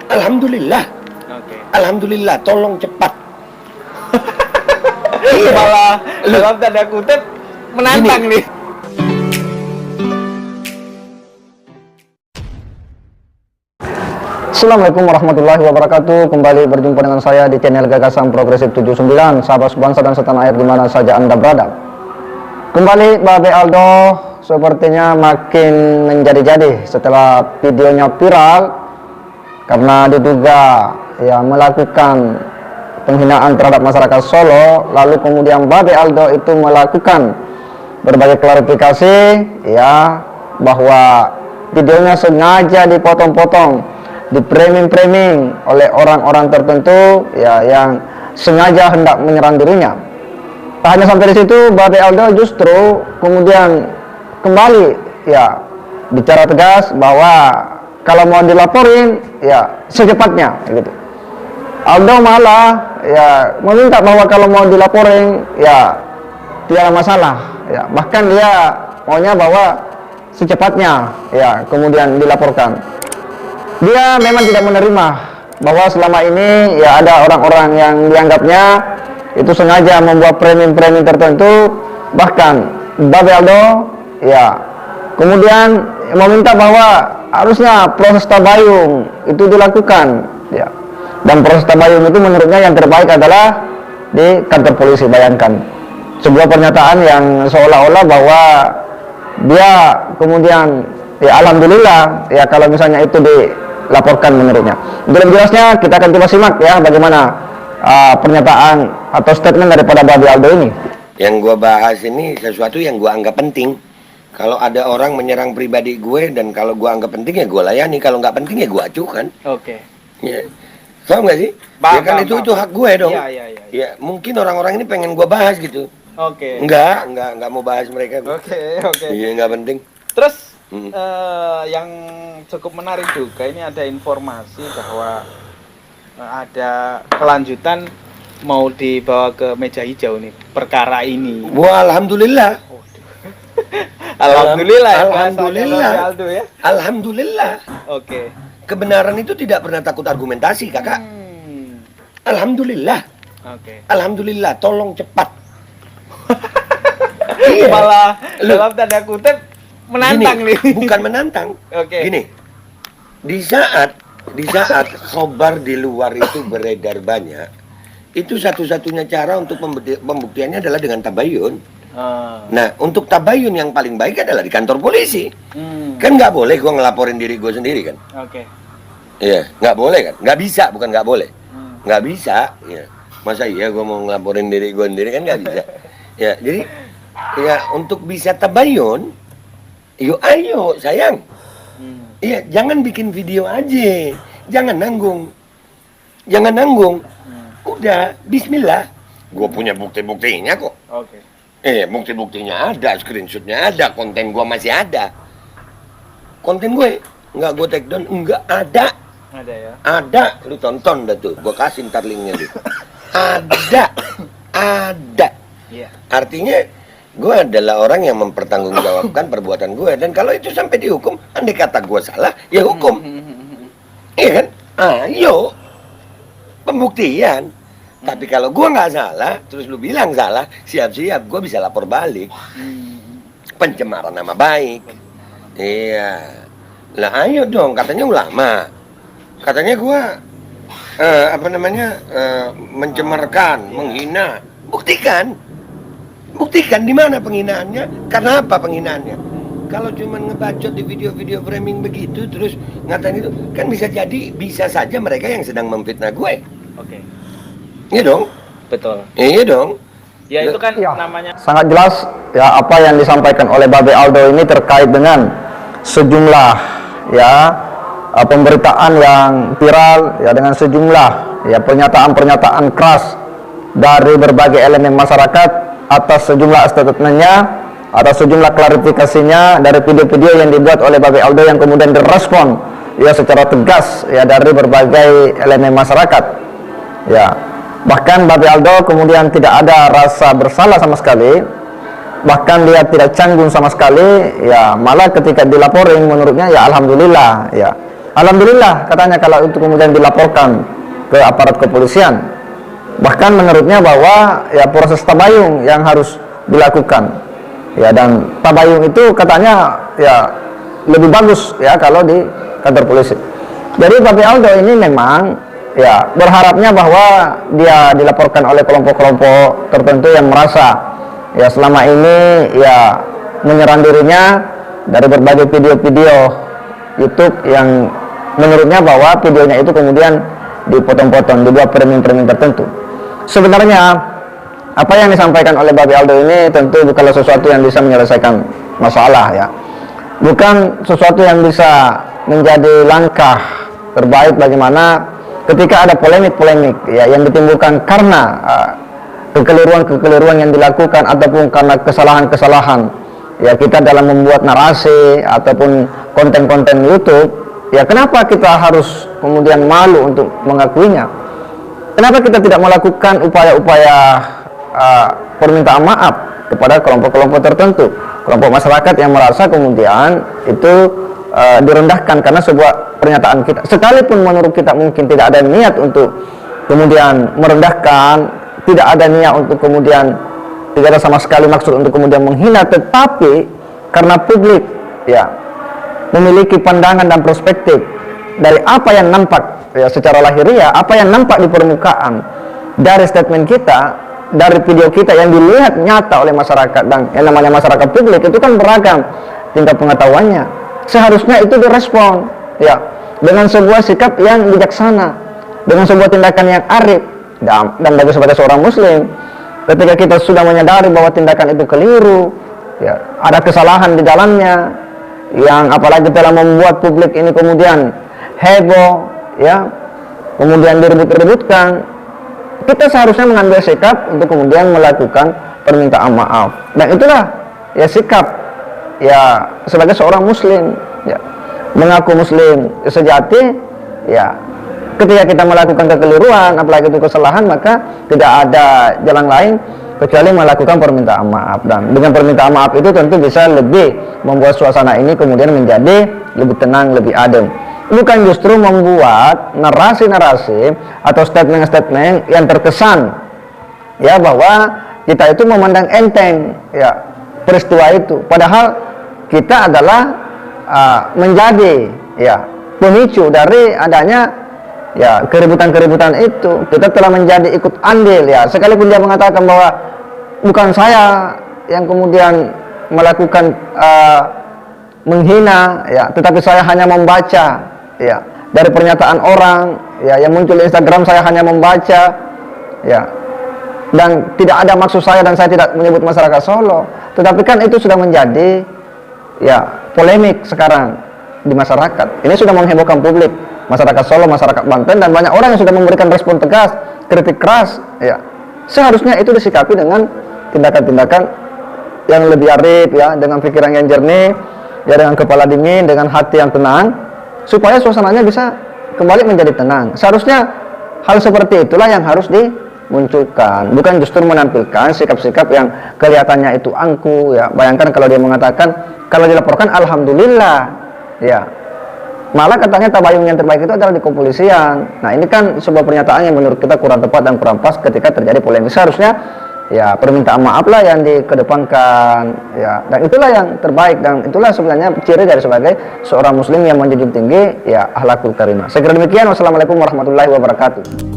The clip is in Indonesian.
Alhamdulillah. Oke. Alhamdulillah, tolong cepat. Malah dalam tanda kutip menantang nih. Assalamualaikum warahmatullahi wabarakatuh. Kembali berjumpa dengan saya di channel Gagasan Progresif 79. Sahabat sebangsa dan setanah air dimana saja Anda berada. Kembali Babe Aldo sepertinya makin menjadi-jadi setelah videonya viral karena diduga melakukan penghinaan terhadap masyarakat Solo. Lalu kemudian Babe Aldo itu melakukan berbagai klarifikasi bahwa videonya sengaja dipotong-potong, di framing oleh orang-orang tertentu yang sengaja hendak menyerang dirinya. Tak hanya sampai di situ, Babe Aldo justru kemudian kembali bicara tegas bahwa kalau mau dilaporin secepatnya gitu. Aldo malah meminta bahwa kalau mau dilaporin tidak masalah bahkan dia maunya bahwa secepatnya kemudian dilaporkan. Dia memang tidak menerima bahwa selama ini ada orang-orang yang dianggapnya itu sengaja membuat framing tertentu. Bahkan Babe Aldo kemudian meminta bahwa harusnya proses tabayun itu dilakukan dan proses tabayun itu menurutnya yang terbaik adalah di kantor polisi. Bayangkan sebuah pernyataan yang seolah-olah bahwa dia kemudian alhamdulillah kalau misalnya itu dilaporkan menurutnya. Untuk lebih jelasnya kita akan coba simak bagaimana pernyataan atau statement daripada Babe Aldo ini. Yang gue bahas ini sesuatu yang gue anggap penting. Kalau ada orang menyerang pribadi gue dan kalau gue anggap penting gue layani, kalau nggak penting gue acuhkan. Oke. Tahu nggak sih? Itu hak gue dong. Iya. Mungkin orang-orang ini pengen gue bahas gitu. Oke. Enggak mau bahas mereka. Oke. Iya, nggak penting. Terus yang cukup menarik juga ini ada informasi bahwa ada kelanjutan mau dibawa ke meja hijau nih perkara ini. Wah, alhamdulillah. Alhamdulillah. Alhamdulillah. Alhamdulillah. Oke. Kebenaran itu tidak pernah takut argumentasi, Kakak. Alhamdulillah. Oke. Alhamdulillah, tolong cepat. Malah dalam tanda kutip menantang nih. Bukan menantang. Oke. Gini. Di saat khobar di luar itu beredar banyak, itu satu-satunya cara untuk pembuktiannya adalah dengan tabayun. Nah, untuk tabayun yang paling baik adalah di kantor polisi. Kan nggak boleh gue ngelaporin diri gue sendiri kan? Oke. Iya, nggak boleh kan? Nggak bisa, bukan nggak boleh. Nggak bisa. Ya. Masa iya gue mau ngelaporin diri gue sendiri kan nggak bisa. Ya, jadi untuk bisa tabayun, yuk ayo sayang. Iya, jangan bikin video aja. Jangan nanggung. Udah, bismillah. Gue punya bukti-buktinya kok. Oke. Bukti-buktinya ada, screenshotnya ada, konten gue masih ada. Konten gue nggak gue take down, nggak ada. Ada ya? Ada, lu tonton dah tuh. Gue kasih ntar linknya tuh. Ada. Iya. Artinya gue adalah orang yang mempertanggungjawabkan perbuatan gue, dan kalau itu sampai dihukum, andai kata gue salah, ya hukum. Iya kan? Ayo, pembuktian. Tapi kalau gue nggak salah, terus lu bilang salah, siap-siap gue bisa lapor balik. Pencemaran nama baik. Iya. Lah ayo dong, katanya ulama. Katanya gue mencemarkan, menghina. Buktikan di mana penghinaannya? Karena apa penghinaannya? Kalau cuma ngebacot di video-video framing begitu terus ngatain itu, kan bisa saja mereka yang sedang memfitnah gue. Oke. Iya dong. Betul. Iya dong. Ya itu kan namanya sangat jelas apa yang disampaikan oleh Babe Aldo ini terkait dengan sejumlah pemberitaan yang viral dengan sejumlah pernyataan-pernyataan keras dari berbagai elemen masyarakat atas sejumlah statementnya, atas sejumlah klarifikasinya dari video-video yang dibuat oleh Babe Aldo yang kemudian direspon secara tegas dari berbagai elemen masyarakat. Bahkan Babe Aldo kemudian tidak ada rasa bersalah sama sekali, bahkan dia tidak canggung sama sekali, malah ketika dilaporin menurutnya alhamdulillah Alhamdulillah katanya kalau itu kemudian dilaporkan ke aparat kepolisian. Bahkan menurutnya bahwa ya proses tabayun yang harus dilakukan. Ya, dan tabayun itu katanya ya lebih bagus ya kalau di kantor polisi. Jadi Babe Aldo ini memang ya berharapnya bahwa dia dilaporkan oleh kelompok-kelompok tertentu yang merasa ya selama ini ya menyerang dirinya dari berbagai video-video YouTube yang menurutnya bahwa videonya itu kemudian dipotong-potong, dibuat framing-framing tertentu. Sebenarnya apa yang disampaikan oleh Babe Aldo ini tentu bukanlah sesuatu yang bisa menyelesaikan masalah ya. Bukan sesuatu yang bisa menjadi langkah terbaik bagaimana ketika ada polemik-polemik ya yang ditimbulkan karena kekeliruan-kekeliruan yang dilakukan ataupun karena kesalahan-kesalahan ya kita dalam membuat narasi ataupun konten-konten YouTube. Ya kenapa kita harus kemudian malu untuk mengakuinya? Kenapa kita tidak melakukan upaya-upaya permintaan maaf kepada kelompok-kelompok tertentu, kelompok masyarakat yang merasa kemudian itu direndahkan karena sebuah pernyataan kita, sekalipun menurut kita mungkin tidak ada niat untuk kemudian merendahkan, tidak ada niat untuk kemudian, tidak ada sama sekali maksud untuk kemudian menghina, tetapi karena publik ya memiliki pandangan dan perspektif dari apa yang nampak ya secara lahiriah, apa yang nampak di permukaan dari statement kita, dari video kita yang dilihat nyata oleh masyarakat, dan yang namanya masyarakat publik itu kan beragam tingkat pengetahuannya. Seharusnya itu direspon ya dengan sebuah sikap yang bijaksana, dengan sebuah tindakan yang arif, dan bagi sebagai seorang muslim ketika kita sudah menyadari bahwa tindakan itu keliru ya, ada kesalahan di dalamnya, yang apalagi telah membuat publik ini kemudian heboh ya, kemudian direbut-rebutkan, kita seharusnya mengambil sikap untuk kemudian melakukan permintaan maaf. Dan itulah ya sikap ya sebagai seorang muslim ya, mengaku muslim sejati ya. Ketika kita melakukan kekeliruan, apalagi itu kesalahan, maka tidak ada jalan lain kecuali melakukan permintaan maaf. Dan dengan permintaan maaf itu tentu bisa lebih membuat suasana ini kemudian menjadi lebih tenang, lebih adem. Bukan justru membuat narasi-narasi atau statement-statement yang terkesan ya bahwa kita itu memandang enteng ya peristiwa itu, padahal kita adalah menjadi ya pemicu dari adanya ya keributan-keributan itu. Kita telah menjadi ikut andil ya, sekalipun dia mengatakan bahwa bukan saya yang kemudian melakukan menghina ya, tetapi saya hanya membaca ya dari pernyataan orang ya yang muncul di Instagram, saya hanya membaca ya, dan tidak ada maksud saya, dan saya tidak menyebut masyarakat Solo. Tetapi kan itu sudah menjadi ya polemik sekarang di masyarakat. Ini sudah menghebohkan publik, masyarakat Solo, masyarakat Banten, dan banyak orang yang sudah memberikan respon tegas, kritik keras ya. Seharusnya itu disikapi dengan tindakan-tindakan yang lebih arif ya, dengan pikiran yang jernih ya, dengan kepala dingin, dengan hati yang tenang, supaya suasananya bisa kembali menjadi tenang. Seharusnya hal seperti itulah yang harus dimunculkan, bukan justru menampilkan sikap-sikap yang kelihatannya itu angku ya. Bayangkan kalau dia mengatakan kalau dilaporkan alhamdulillah ya, malah katanya tabayun yang terbaik itu adalah di kepolisian. Nah ini kan sebuah pernyataan yang menurut kita kurang tepat dan kurang pas ketika terjadi polemik. Seharusnya ya permintaan maaf lah yang dikedepankan ya, dan itulah yang terbaik, dan itulah sebenarnya ciri dari sebagai seorang muslim yang menjunjung tinggi ya akhlakul karimah. Saya kira demikian. Wassalamualaikum warahmatullahi wabarakatuh.